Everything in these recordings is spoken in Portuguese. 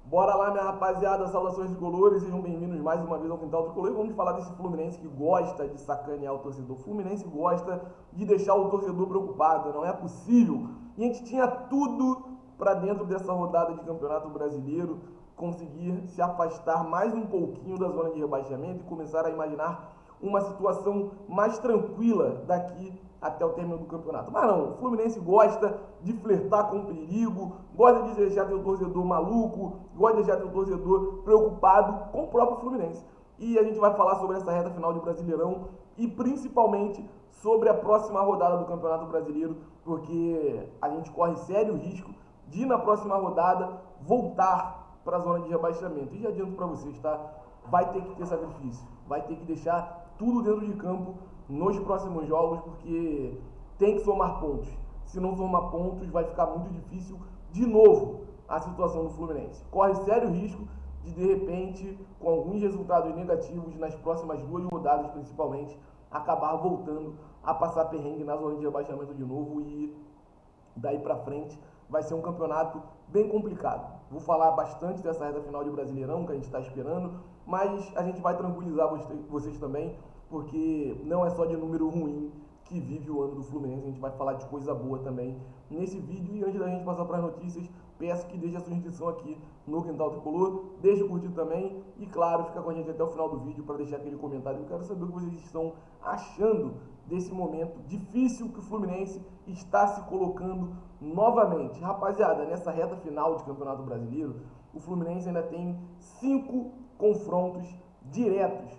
Bora lá, minha rapaziada, saudações tricolores, sejam bem-vindos mais uma vez ao Quintal Tricolor. E vamos falar desse Fluminense que gosta de sacanear o torcedor. O Fluminense gosta de deixar o torcedor preocupado, não é possível. E a gente tinha tudo para dentro dessa rodada de Campeonato Brasileiro conseguir se afastar mais um pouquinho da zona de rebaixamento e começar a imaginar uma situação mais tranquila daqui até o término do campeonato. Mas não, o Fluminense gosta de flertar com o perigo, gosta de deixar teu torcedor maluco, gosta de deixar teu torcedor preocupado com o próprio Fluminense. E a gente vai falar sobre essa reta final de Brasileirão e principalmente sobre a próxima rodada do Campeonato Brasileiro, porque a gente corre sério risco de na próxima rodada voltar para a zona de rebaixamento. E já adianto para vocês, tá? Vai ter que ter sacrifício, vai ter que deixar tudo dentro de campo nos próximos jogos, porque tem que somar pontos. Se não somar pontos, vai ficar muito difícil de novo a situação do Fluminense. Corre sério risco de repente, com alguns resultados negativos nas próximas duas rodadas, principalmente, acabar voltando a passar perrengue na zona de rebaixamento de novo e daí pra frente vai ser um campeonato bem complicado. Vou falar bastante dessa reta final de Brasileirão que a gente está esperando, mas a gente vai tranquilizar vocês também, porque não é só de número ruim que vive o ano do Fluminense, a gente vai falar de coisa boa também nesse vídeo. E antes da gente passar para as notícias, peço que deixe a sua inscrição aqui no Quintal Tricolor, deixe o curtir também e, claro, fica com a gente até o final do vídeo para deixar aquele comentário. Eu quero saber o que vocês estão achando desse momento difícil que o Fluminense está se colocando novamente. Rapaziada, nessa reta final de Campeonato Brasileiro, o Fluminense ainda tem 5 confrontos diretos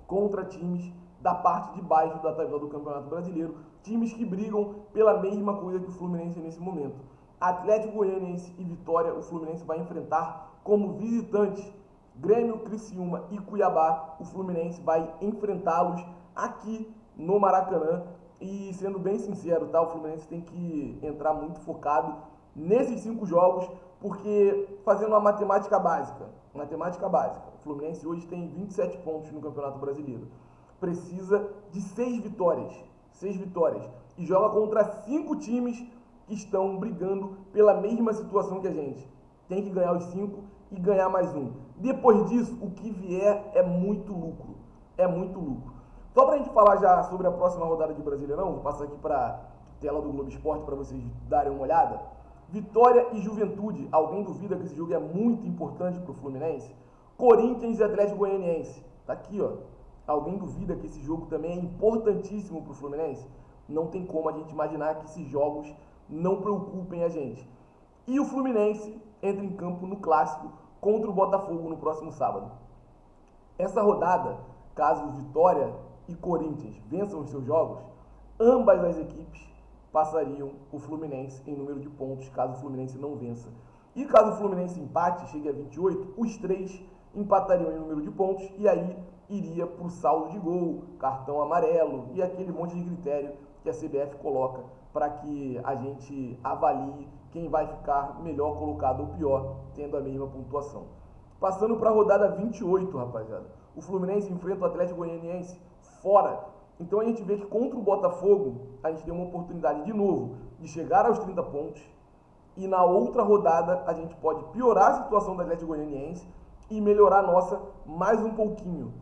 contra times da parte de baixo da tabela do Campeonato Brasileiro, times que brigam pela mesma coisa que o Fluminense nesse momento. Atlético Goianiense e Vitória, o Fluminense vai enfrentar como visitantes. Grêmio, Criciúma e Cuiabá, o Fluminense vai enfrentá-los aqui no Maracanã. E sendo bem sincero, tá? O Fluminense tem que entrar muito focado nesses 5 jogos, porque fazendo uma matemática básica, o Fluminense hoje tem 27 pontos no Campeonato Brasileiro. Precisa de 6 vitórias, e joga contra 5 times que estão brigando pela mesma situação que a gente. Tem que ganhar os 5 e ganhar mais um. Depois disso, o que vier é muito lucro, Só para a gente falar já sobre a próxima rodada de Brasileirão, vou passar aqui para a tela do Globo Esporte para vocês darem uma olhada. Vitória e Juventude, alguém duvida que esse jogo é muito importante para o Fluminense? Corinthians e Atlético Goianiense, tá aqui, ó. Alguém duvida que esse jogo também é importantíssimo para o Fluminense? Não tem como a gente imaginar que esses jogos não preocupem a gente. E o Fluminense entra em campo no Clássico contra o Botafogo no próximo sábado. Essa rodada, caso Vitória e Corinthians vençam os seus jogos, ambas as equipes passariam o Fluminense em número de pontos, caso o Fluminense não vença. E caso o Fluminense empate, chegue a 28, os 3 empatariam em número de pontos e aí iria para o saldo de gol, cartão amarelo e aquele monte de critério que a CBF coloca para que a gente avalie quem vai ficar melhor colocado ou pior, tendo a mesma pontuação. Passando para a rodada 28, rapaziada. O Fluminense enfrenta o Atlético Goianiense fora. Então a gente vê que contra o Botafogo, a gente tem uma oportunidade de novo de chegar aos 30 pontos. E na outra rodada, a gente pode piorar a situação do Atlético Goianiense e melhorar a nossa mais um pouquinho.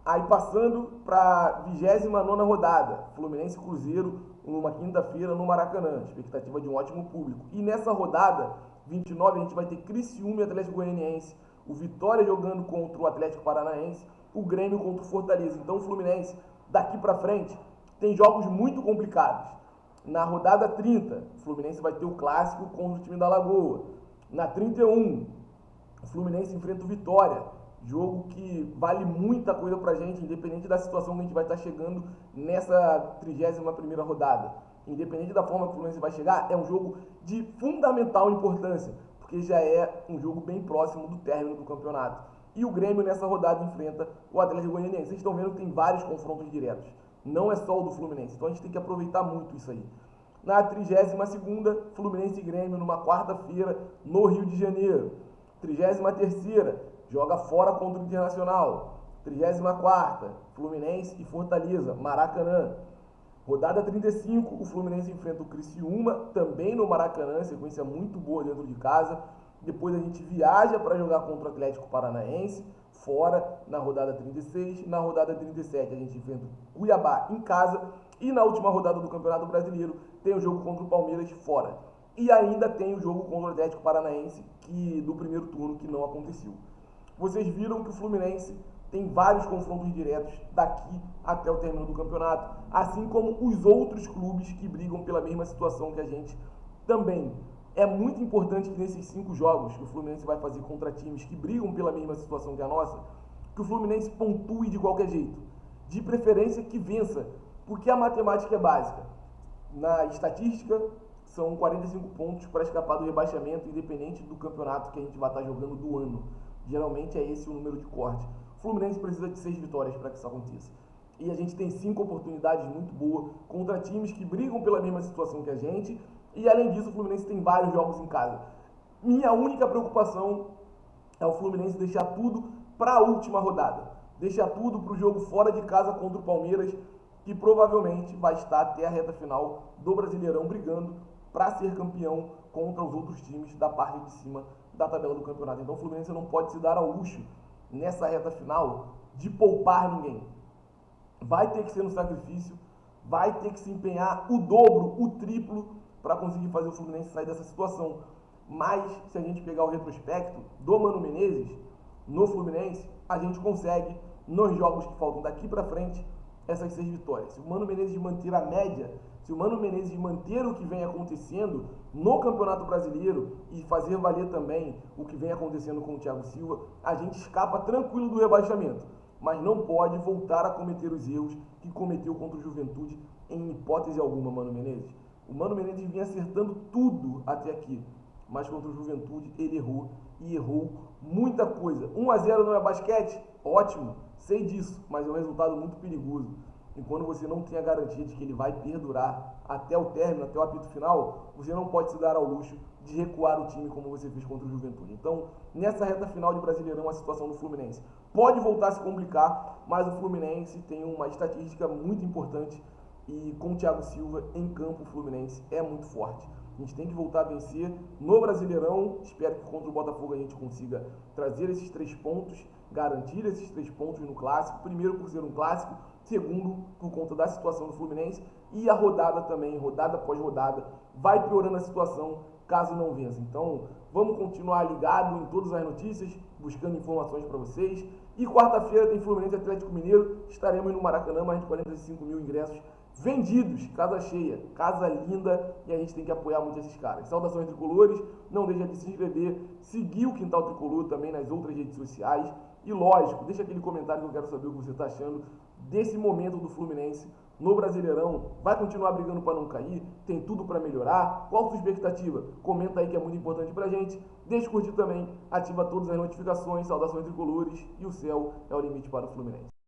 Aí passando para a 29ª rodada, Fluminense e Cruzeiro, numa quinta-feira no Maracanã, expectativa de um ótimo público. E nessa rodada, 29, a gente vai ter Criciúma e Atlético Goianiense, o Vitória jogando contra o Atlético Paranaense, o Grêmio contra o Fortaleza. Então o Fluminense, daqui para frente, tem jogos muito complicados. Na rodada 30, o Fluminense vai ter o Clássico contra o time da Lagoa. Na 31, o Fluminense enfrenta o Vitória, jogo que vale muita coisa pra gente, independente da situação que a gente vai estar chegando nessa 31ª rodada. Independente da forma que o Fluminense vai chegar, é um jogo de fundamental importância, porque já é um jogo bem próximo do término do campeonato. E o Grêmio nessa rodada enfrenta o Atlético Goianiense. Vocês estão vendo que tem vários confrontos diretos, não é só o do Fluminense, então a gente tem que aproveitar muito isso aí. Na 32ª, Fluminense e Grêmio numa quarta-feira no Rio de Janeiro. 33ª, joga fora contra o Internacional. 34ª, Fluminense e Fortaleza, Maracanã. Rodada 35, o Fluminense enfrenta o Criciúma, também no Maracanã, sequência muito boa dentro de casa. Depois a gente viaja para jogar contra o Atlético Paranaense, fora, na rodada 36. Na rodada 37 a gente enfrenta o Cuiabá em casa. E na última rodada do Campeonato Brasileiro tem o jogo contra o Palmeiras fora. E ainda tem o jogo contra o Atlético Paranaense, do primeiro turno, que não aconteceu. Vocês viram que o Fluminense tem vários confrontos diretos daqui até o término do campeonato, assim como os outros clubes que brigam pela mesma situação que a gente também. É muito importante que nesses 5 jogos que o Fluminense vai fazer contra times que brigam pela mesma situação que a nossa, que o Fluminense pontue de qualquer jeito. De preferência que vença, porque a matemática é básica. Na estatística, são 45 pontos para escapar do rebaixamento, independente do campeonato que a gente vai estar jogando do ano. Geralmente é esse o número de corte. O Fluminense precisa de 6 vitórias para que isso aconteça. E a gente tem 5 oportunidades muito boas contra times que brigam pela mesma situação que a gente. E além disso, o Fluminense tem vários jogos em casa. Minha única preocupação é o Fluminense deixar tudo para a última rodada. Deixar tudo para o jogo fora de casa contra o Palmeiras, que provavelmente vai estar até a reta final do Brasileirão brigando para ser campeão contra os outros times da parte de cima da tabela do campeonato. Então o Fluminense não pode se dar ao luxo, nessa reta final, de poupar ninguém. Vai ter que ser no sacrifício, vai ter que se empenhar o dobro, o triplo, para conseguir fazer o Fluminense sair dessa situação. Mas, se a gente pegar o retrospecto do Mano Menezes, no Fluminense, a gente consegue, nos jogos que faltam daqui para frente, essas 6 vitórias. Se o Mano Menezes manter a média, se o Mano Menezes manter o que vem acontecendo no Campeonato Brasileiro e fazer valer também o que vem acontecendo com o Thiago Silva, a gente escapa tranquilo do rebaixamento. Mas não pode voltar a cometer os erros que cometeu contra o Juventude em hipótese alguma, Mano Menezes. O Mano Menezes vinha acertando tudo até aqui, mas contra o Juventude ele errou, e errou muita coisa. 1-0 não é basquete? Ótimo, sei disso, mas é um resultado muito perigoso. E quando você não tem a garantia de que ele vai perdurar até o término, até o apito final, você não pode se dar ao luxo de recuar o time como você fez contra o Juventude. Então, nessa reta final de Brasileirão, a situação do Fluminense pode voltar a se complicar, mas o Fluminense tem uma estatística muito importante. E com o Thiago Silva em campo, o Fluminense é muito forte. A gente tem que voltar a vencer no Brasileirão. Espero que contra o Botafogo a gente consiga trazer esses 3 pontos, garantir esses 3 pontos no Clássico. Primeiro, por ser um Clássico. Segundo, por conta da situação do Fluminense. E a rodada também, rodada após rodada, vai piorando a situação caso não vença. Então, vamos continuar ligado em todas as notícias, buscando informações para vocês. E quarta-feira tem Fluminense e Atlético Mineiro. Estaremos no Maracanã, mais de 45 mil ingressos vendidos, casa cheia, casa linda, e a gente tem que apoiar muito esses caras. Saudações tricolores, não deixa de se inscrever, seguir o Quintal Tricolor também nas outras redes sociais, e lógico, deixa aquele comentário que eu quero saber o que você está achando desse momento do Fluminense no Brasileirão. Vai continuar brigando para não cair? Tem tudo para melhorar? Qual a sua expectativa? Comenta aí que é muito importante pra gente. Deixa curtir também, ativa todas as notificações, saudações tricolores, e o céu é o limite para o Fluminense.